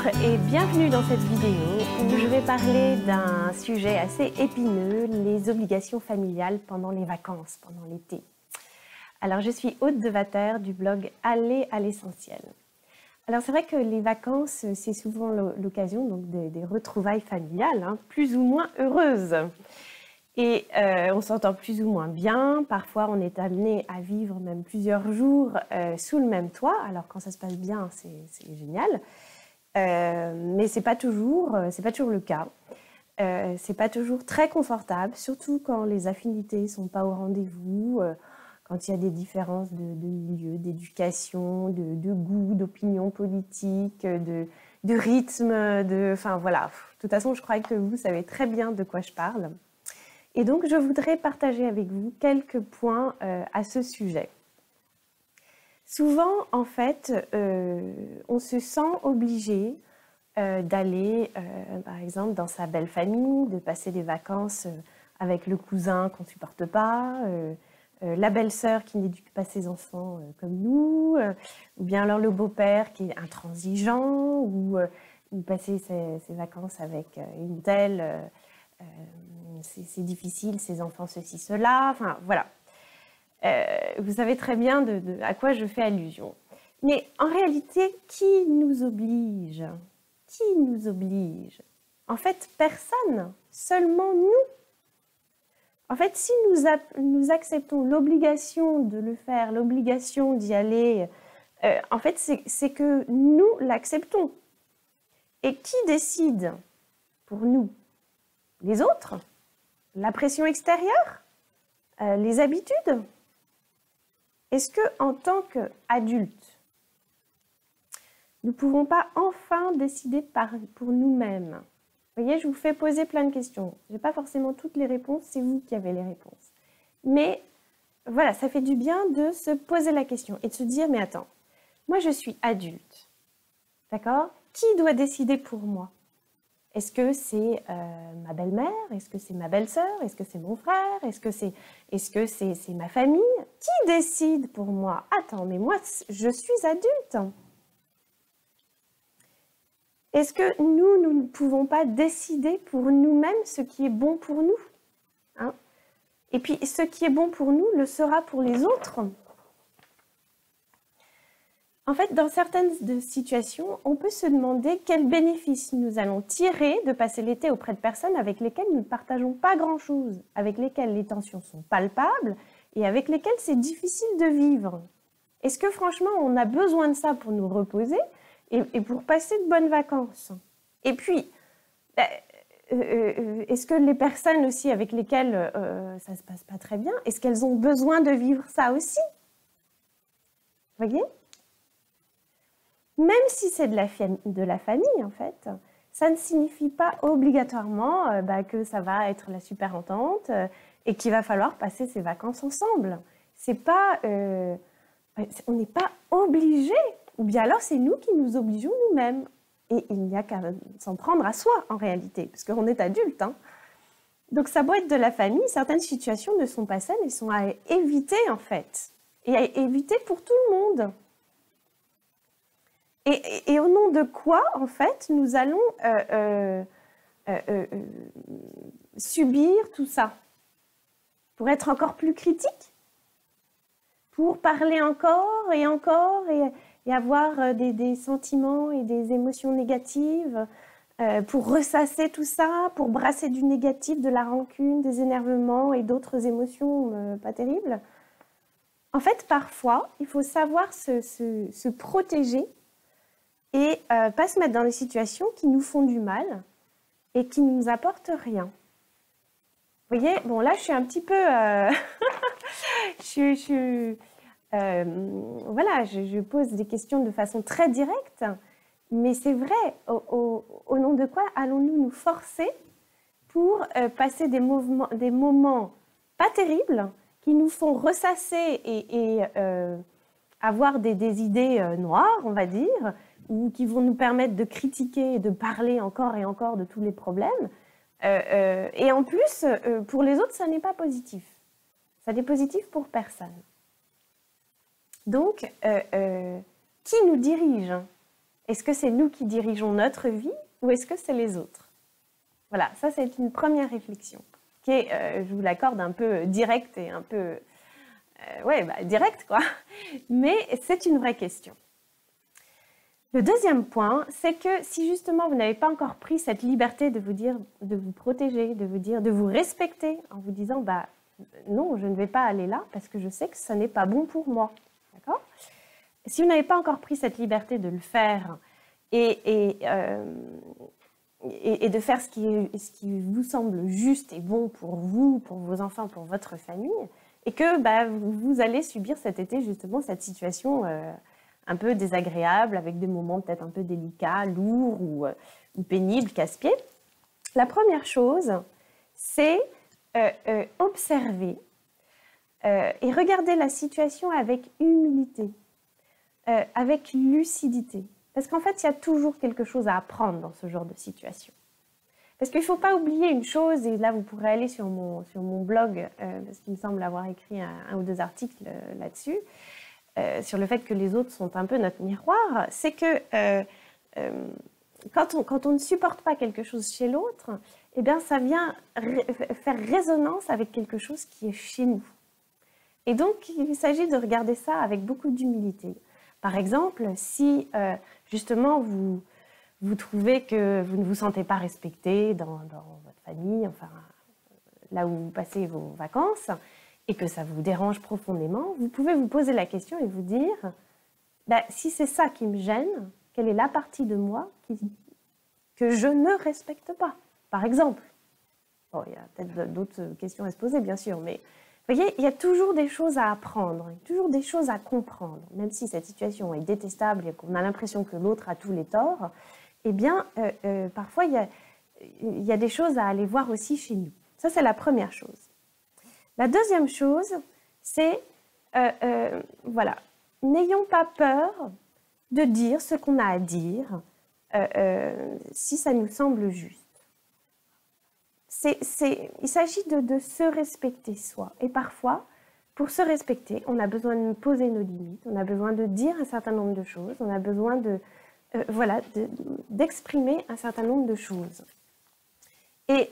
et bienvenue dans cette vidéo où je vais parler d'un sujet assez épineux, les obligations familiales pendant les vacances, pendant l'été. Alors je suis Aude Devater du blog Aller à l'essentiel. Alors c'est vrai que les vacances, c'est souvent l'occasion des retrouvailles familiales, plus ou moins heureuses. Et on s'entend plus ou moins bien, parfois on est amené à vivre même plusieurs jours sous le même toit. Alors quand ça se passe bien, c'est génial. Mais c'est pas toujours le cas. C'est pas toujours très confortable, surtout quand les affinités sont pas au rendez-vous, quand il y a des différences de milieu, d'éducation, de goût, d'opinion politique, de rythme, enfin voilà. De toute façon, je crois que vous savez très bien de quoi je parle. Et donc, je voudrais partager avec vous quelques points à ce sujet. Souvent, en fait, on se sent obligé d'aller, par exemple, dans sa belle famille, de passer des vacances avec le cousin qu'on ne supporte pas, la belle-sœur qui n'éduque pas ses enfants comme nous, ou bien alors le beau-père qui est intransigeant, ou passer ses vacances avec une telle, c'est difficile, ses enfants ceci, cela, enfin voilà. Vous savez très bien à quoi je fais allusion. Mais en réalité, qui nous oblige? Qui nous oblige? En fait, personne, seulement nous. En fait, si nous acceptons l'obligation de le faire, l'obligation d'y aller, en fait, c'est que nous l'acceptons. Et qui décide pour nous? Les autres? La pression extérieure? Les habitudes? Est-ce qu'en tant qu'adultes, nous ne pouvons pas enfin décider pour nous-mêmes? Vous voyez, je vous fais poser plein de questions. Je n'ai pas forcément toutes les réponses, c'est vous qui avez les réponses. Mais voilà, ça fait du bien de se poser la question et de se dire, mais attends, moi je suis adulte, d'accord? Qui doit décider pour moi? Est-ce que c'est ma belle-mère? Est-ce que c'est ma belle-sœur? Est-ce que c'est mon frère? Est-ce que c'est ma famille? Qui décide pour moi? Attends, mais moi, je suis adulte. Est-ce que nous ne pouvons pas décider pour nous-mêmes ce qui est bon pour nous, Et puis, ce qui est bon pour nous le sera pour les autres. En fait, dans certaines situations, on peut se demander quels bénéfices nous allons tirer de passer l'été auprès de personnes avec lesquelles nous ne partageons pas grand-chose, avec lesquelles les tensions sont palpables et avec lesquelles c'est difficile de vivre. Est-ce que franchement, on a besoin de ça pour nous reposer et pour passer de bonnes vacances? Et puis, est-ce que les personnes aussi avec lesquelles ça ne se passe pas très bien, est-ce qu'elles ont besoin de vivre ça aussi? Vous voyez? Même si c'est de la famille, en fait, ça ne signifie pas obligatoirement que ça va être la super entente et qu'il va falloir passer ses vacances ensemble. C'est pas, on n'est pas obligé, ou bien alors c'est nous qui nous obligeons nous-mêmes. Et il n'y a qu'à s'en prendre à soi, en réalité, parce qu'on est adulte. Donc ça doit être de la famille, certaines situations ne sont pas saines et sont à éviter, en fait. Et à éviter pour tout le monde. Et au nom de quoi, en fait, nous allons subir tout ça? Pour être encore plus critique? Pour parler encore et avoir des sentiments et des émotions négatives? Pour ressasser tout ça? Pour brasser du négatif, de la rancune, des énervements et d'autres émotions pas terribles? En fait, parfois, il faut savoir se protéger et pas se mettre dans des situations qui nous font du mal et qui ne nous apportent rien. Vous voyez, bon là je suis un petit peu... voilà, je pose des questions de façon très directe, mais c'est vrai, au nom de quoi allons-nous nous forcer pour passer des moments pas terribles qui nous font ressasser et avoir des idées noires, on va dire, ou qui vont nous permettre de critiquer et de parler encore et encore de tous les problèmes. Et en plus, pour les autres, ça n'est pas positif. Ça n'est positif pour personne. Donc, qui nous dirige? Est-ce que c'est nous qui dirigeons notre vie ou est-ce que c'est les autres? Voilà, ça c'est une première réflexion qui est, je vous l'accorde, un peu directe et un peu, directe quoi. Mais c'est une vraie question. Le deuxième point, c'est que si justement vous n'avez pas encore pris cette liberté de vous dire, de vous protéger, de vous dire, de vous respecter en vous disant, non, je ne vais pas aller là parce que je sais que ce n'est pas bon pour moi. D'accord? Si vous n'avez pas encore pris cette liberté de le faire et de faire ce qui vous semble juste et bon pour vous, pour vos enfants, pour votre famille, et que vous allez subir cet été justement cette situation un peu désagréable, avec des moments peut-être un peu délicats, lourds ou pénibles, casse-pieds. La première chose, c'est observer et regarder la situation avec humilité, avec lucidité. Parce qu'en fait, il y a toujours quelque chose à apprendre dans ce genre de situation. Parce qu'il ne faut pas oublier une chose, et là vous pourrez aller sur mon blog, parce qu'il me semble avoir écrit un ou deux articles là-dessus, sur le fait que les autres sont un peu notre miroir, c'est que quand on ne supporte pas quelque chose chez l'autre, eh bien ça vient faire résonance avec quelque chose qui est chez nous. Et donc il s'agit de regarder ça avec beaucoup d'humilité. Par exemple, si justement vous trouvez que vous ne vous sentez pas respecté dans votre famille, enfin là où vous passez vos vacances, et que ça vous dérange profondément, vous pouvez vous poser la question et vous dire, si c'est ça qui me gêne, quelle est la partie de moi que je ne respecte pas, par exemple. Bon, il y a peut-être d'autres questions à se poser, bien sûr, mais vous voyez, il y a toujours des choses à apprendre, toujours des choses à comprendre. Même si cette situation est détestable et qu'on a l'impression que l'autre a tous les torts, eh bien, parfois, il y a des choses à aller voir aussi chez nous. Ça, c'est la première chose. La deuxième chose, c'est, voilà, n'ayons pas peur de dire ce qu'on a à dire si ça nous semble juste. Il s'agit de se respecter soi. Et parfois, pour se respecter, on a besoin de poser nos limites, on a besoin de dire un certain nombre de choses, on a besoin d'exprimer un certain nombre de choses. Et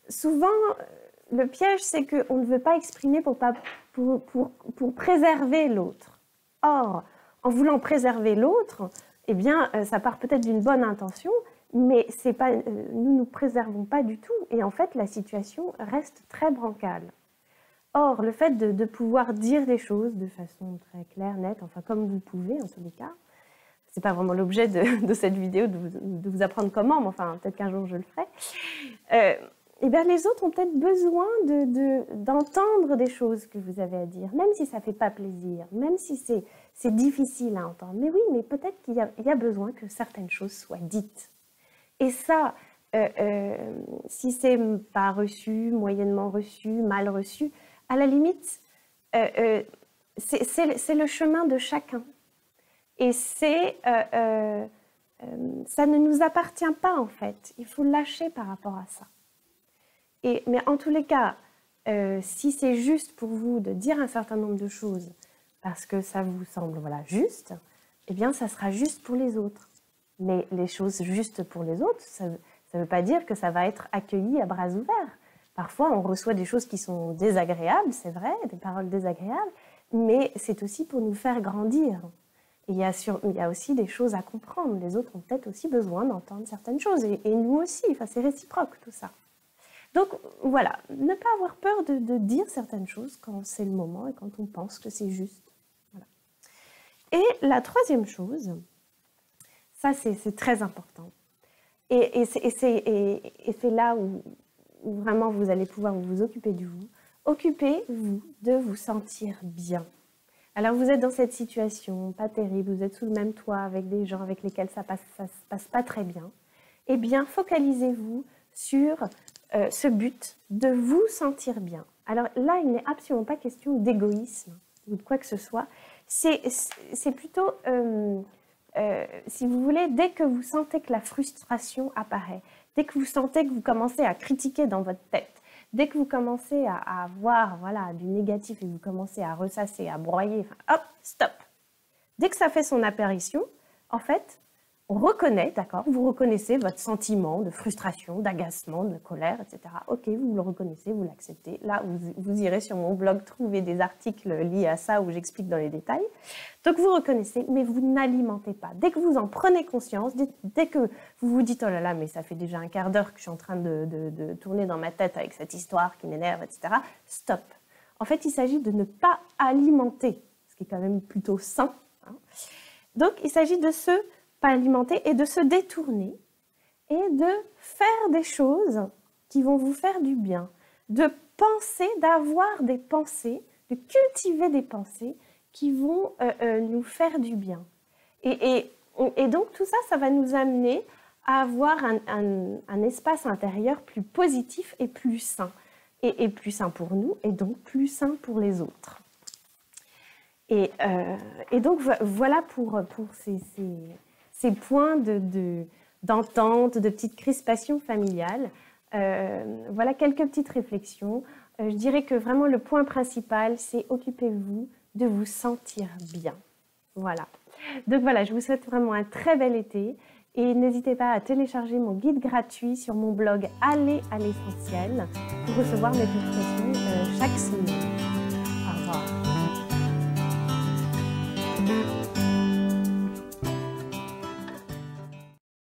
souvent, le piège, c'est qu'on ne veut pas exprimer pour préserver l'autre. Or, en voulant préserver l'autre, eh bien, ça part peut-être d'une bonne intention, mais nous ne préservons pas du tout. Et en fait, la situation reste très bancale. Or, le fait de pouvoir dire des choses de façon très claire, nette, enfin comme vous pouvez en tous les cas, ce n'est pas vraiment l'objet de cette vidéo de vous apprendre comment, mais enfin, peut-être qu'un jour je le ferai. Eh bien, les autres ont peut-être besoin d'entendre des choses que vous avez à dire, même si ça ne fait pas plaisir, même si c'est difficile à entendre. Mais oui, mais peut-être qu'il y a besoin que certaines choses soient dites. Et ça, si c'est pas reçu, moyennement reçu, mal reçu, à la limite, c'est le chemin de chacun. Et ça ne nous appartient pas en fait. Il faut lâcher par rapport à ça. Mais en tous les cas, si c'est juste pour vous de dire un certain nombre de choses parce que ça vous semble juste, eh bien ça sera juste pour les autres. Mais les choses justes pour les autres, ça ne veut pas dire que ça va être accueilli à bras ouverts. Parfois, on reçoit des choses qui sont désagréables, c'est vrai, des paroles désagréables, mais c'est aussi pour nous faire grandir. Et il y a aussi des choses à comprendre. Les autres ont peut-être aussi besoin d'entendre certaines choses, et nous aussi, enfin, c'est réciproque tout ça. Donc voilà, ne pas avoir peur de dire certaines choses quand c'est le moment et quand on pense que c'est juste. Voilà. Et la troisième chose, ça c'est très important. Et c'est là où vraiment vous allez pouvoir vous occuper de vous. Occupez-vous de vous sentir bien. Alors vous êtes dans cette situation pas terrible, vous êtes sous le même toit avec des gens avec lesquels ça se passe pas très bien. Eh bien, focalisez-vous sur ce but de vous sentir bien. Alors là, il n'est absolument pas question d'égoïsme ou de quoi que ce soit. C'est plutôt, si vous voulez, dès que vous sentez que la frustration apparaît, dès que vous sentez que vous commencez à critiquer dans votre tête, dès que vous commencez à avoir du négatif et que vous commencez à ressasser, à broyer, hop, stop. Dès que ça fait son apparition, en fait, on reconnaît, d'accord, vous reconnaissez votre sentiment de frustration, d'agacement, de colère, etc. Ok, vous le reconnaissez, vous l'acceptez. Là, vous irez sur mon blog trouver des articles liés à ça où j'explique dans les détails. Donc, vous reconnaissez, mais vous n'alimentez pas. Dès que vous en prenez conscience, dès que vous vous dites « Oh là là, mais ça fait déjà un quart d'heure que je suis en train de tourner dans ma tête avec cette histoire qui m'énerve, etc. » Stop. En fait, il s'agit de ne pas alimenter, ce qui est quand même plutôt sain. Hein. Donc, il s'agit de se pas alimenter et de se détourner et de faire des choses qui vont vous faire du bien, de penser, d'avoir des pensées, de cultiver des pensées qui vont nous faire du bien. Et donc tout ça, ça va nous amener à avoir un espace intérieur plus positif et plus sain. Et plus sain pour nous et donc plus sain pour les autres. Et donc voilà pour ces points d'entente, de petites crispations familiales. Voilà quelques petites réflexions. Je dirais que vraiment le point principal, c'est occupez-vous de vous sentir bien. Voilà. Donc voilà, je vous souhaite vraiment un très bel été et n'hésitez pas à télécharger mon guide gratuit sur mon blog Aller à l'essentiel pour recevoir mes publications chaque semaine. Au revoir.